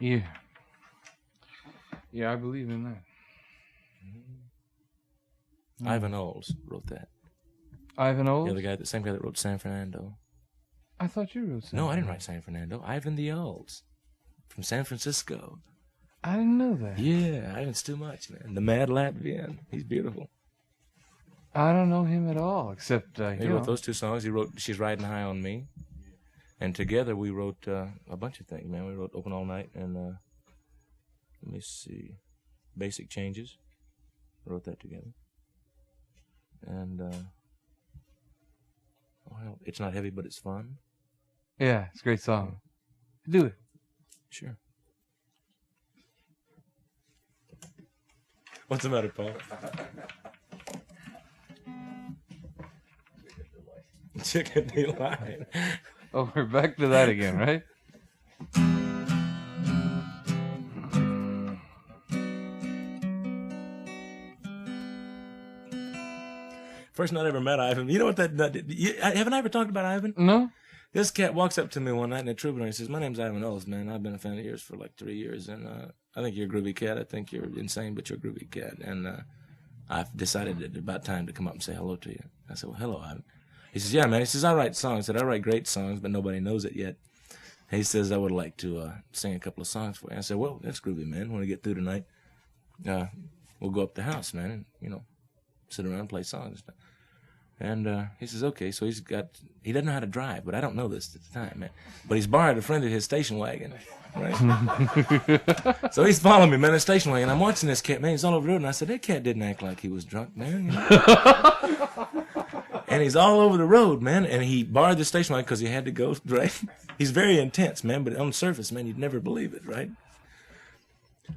Yeah. Yeah, I believe in that. Ivan Ulz wrote that. Ivan Ulz? Yeah, the same guy that wrote San Fernando. I thought you wrote San No, I didn't write San Fernando. Ivan the Ulz from San Francisco. I didn't know that. Yeah, Ivan's too much, man. The mad Latvian. He's beautiful. I don't know him at all, except, He wrote those two songs. He wrote She's Riding High on Me. And together we wrote a bunch of things, man. We wrote Open All Night and, let me see, Basic Changes. We wrote that together. And, well, It's Not Heavy, But It's Fun. Yeah, it's a great song. Do it. Sure. What's the matter, Paul? Chicken Delight. Oh, we're back to that again, right? First night I ever met Ivan. You know what haven't I ever talked about Ivan? No. This cat walks up to me one night in a Troubadour and he says, "My name's Ivan Ulz, man. I've been a fan of yours for like 3 years, and I think you're a groovy cat. I think you're insane, but you're a groovy cat. And I've decided it's about time to come up and say hello to you." I said, "Well, hello, Ivan." He says, "Yeah, man." He says, "I write songs." I said, "I write great songs, but nobody knows it yet." He says, "I would like to sing a couple of songs for you." I said, "Well, that's groovy, man. When we get through tonight, we'll go up the house, man, and, you know, sit around and play songs and stuff." And he says, "Okay." So he doesn't know how to drive, but I don't know this at the time, man. But he's borrowed a friend of his station wagon, right? So he's following me, man, in the station wagon. I'm watching this cat, man. He's all over the road, and I said, "That cat didn't act like he was drunk, man." You know? And he's all over the road, man. And he borrowed the station wagon because he had to go, right? He's very intense, man. But on the surface, man, you'd never believe it, right?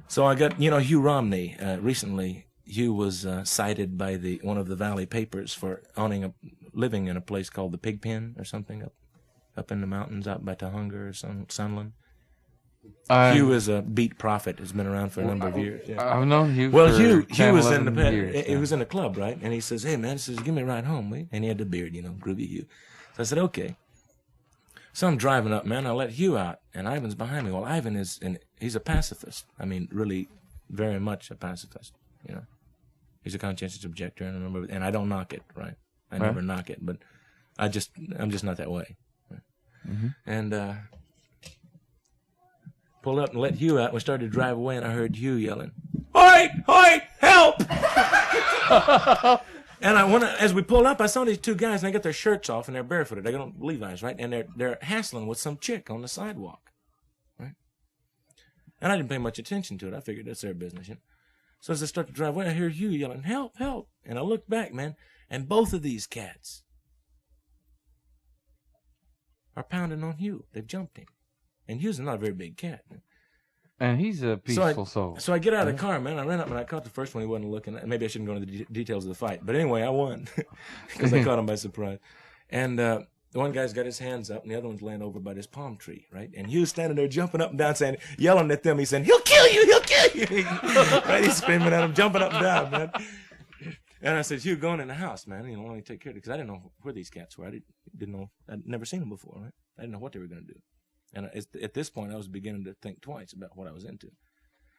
So I got, Hugh Romney recently. Hugh was cited by one of the Valley papers for living in a place called the Pigpen or something up in the mountains out by Tahunga or Sunland. Hugh is a beat prophet. Has been around for a number of years. Yeah. I've known Hugh. Well, for Hugh was 10, 11 years, he was in the club, right? And he says, "Hey, man," he says, "give me a ride home, will you?" And he had the beard, groovy Hugh. So I said, "Okay." So I'm driving up, man. I let Hugh out, and Ivan's behind me. Well, Ivan he's a pacifist. I mean, really, very much a pacifist. He's a conscientious objector, and I don't knock it, right? I never knock it, but I'm just not that way. Right? Mm-hmm. And pulled up and let Hugh out. We started to drive away, and I heard Hugh yelling, "Hoyt! Hoyt! Help!" And as we pulled up, I saw these two guys, and they got their shirts off, and they're barefooted. They got Levi's, right? And they're hassling with some chick on the sidewalk, right? And I didn't pay much attention to it. I figured that's their business. So as I start to drive away, I hear Hugh yelling, "Help! Help!" And I look back, man, and both of these cats are pounding on Hugh. They've jumped him. And Hugh's not a very big cat. And he's a peaceful soul. So I get out of the car, man. I ran up and I caught the first one. He wasn't looking. Maybe I shouldn't go into the details of the fight. But anyway, I won because I caught him by surprise. And the one guy's got his hands up, and the other one's laying over by this palm tree, right? And Hugh's standing there jumping up and down, yelling at them. He's saying, "He'll kill you! He'll kill you!" Right? He's screaming at him, jumping up and down, man. And I said, "Hugh, go in the house, man. Let me take care of it." Because I didn't know where these cats were. I didn't know. I'd never seen them before, right? I didn't know what they were going to do. And at this point, I was beginning to think twice about what I was into.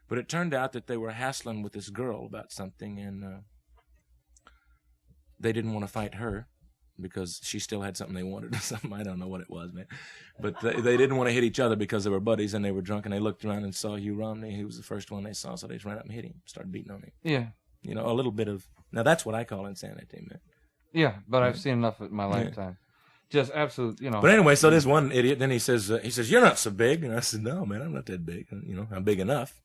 But it turned out that they were hassling with this girl about something, and they didn't want to fight her because she still had something they wanted or something. I don't know what it was, man. But they didn't want to hit each other because they were buddies and they were drunk, and they looked around and saw Hugh Romney. He was the first one they saw, so they just ran up and hit him, started beating on him. Yeah. A little bit of... Now, that's what I call insanity, man. Yeah, but I've seen enough in my lifetime. Just absolute, But anyway, so this one idiot, then he says, "You're not so big." And I said, "No, man, I'm not that big. I'm big enough."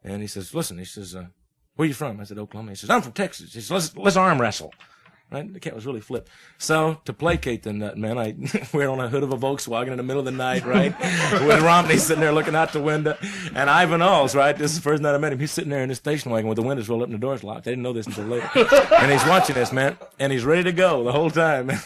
And he says, "Listen," he says, "where are you from?" I said, "Oklahoma." He says, "I'm from Texas." He says, let's arm wrestle. Right? The cat was really flipped. So, to placate the nut, man, we're on a hood of a Volkswagen in the middle of the night, right? With Romney sitting there looking out the window. And Ivan Ulz, right? This is the first night I met him. He's sitting there in his station wagon with the windows rolled up and the doors locked. I didn't know this until later. And he's watching this, man. And he's ready to go the whole time, man.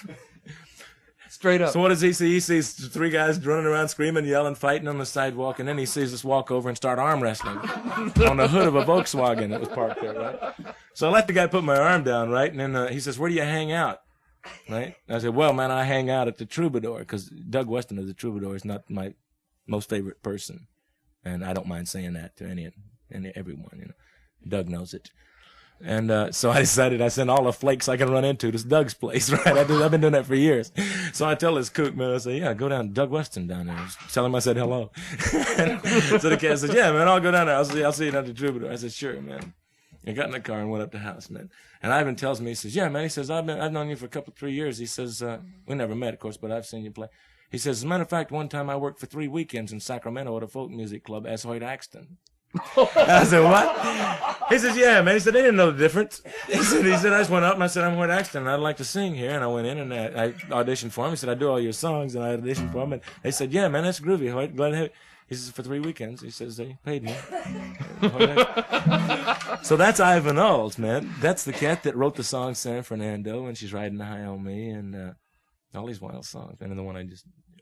Straight up. So what does he see? He sees three guys running around, screaming, yelling, fighting on the sidewalk, and then he sees us walk over and start arm wrestling on the hood of a Volkswagen that was parked there, right? So I let the guy put my arm down, right? And then he says, "Where do you hang out?" Right? And I said, "Well, man, I hang out at the Troubadour," because Doug Weston of the Troubadour is not my most favorite person And I don't mind saying that to everyone, you know. Doug knows it. And so I decided I send all the flakes I can run into to Doug's place, right? I've been doing that for years. So I tell this kook, man, I say, yeah, go down to Doug Weston down there. Tell him I said hello. So the cat says, yeah, man, I'll go down there. I'll see you down to Troubadour. I said, sure, man. I got in the car and went up to the house, man. And Ivan tells me, he says, yeah, man, he says, I've known you for a couple, 3 years. He says, we never met, of course, but I've seen you play. He says, as a matter of fact, one time I worked for 3 weekends in Sacramento at a folk music club as Hoyt Axton. I said, what? He says, yeah, man. He said, they didn't know the difference. He said, I just went up and I said, I'm Hoyt Axton and I'd like to sing here. And I went in and I auditioned for him. He said, I do all your songs. And I auditioned for him. And they said, yeah, man, that's groovy, Hoyt. Glad to have you. He says, for 3 weekends. He says, they paid me. So that's Ivan Ulz, man. That's the cat that wrote the song San Fernando and She's Riding High on Me and all these wild songs. And then the one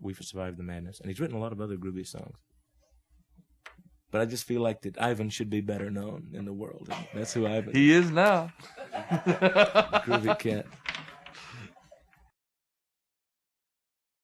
We Survived the Madness. And he's written a lot of other groovy songs. But I just feel like that Ivan should be better known in the world. And that's who Ivan is. He is now. Groovy cat.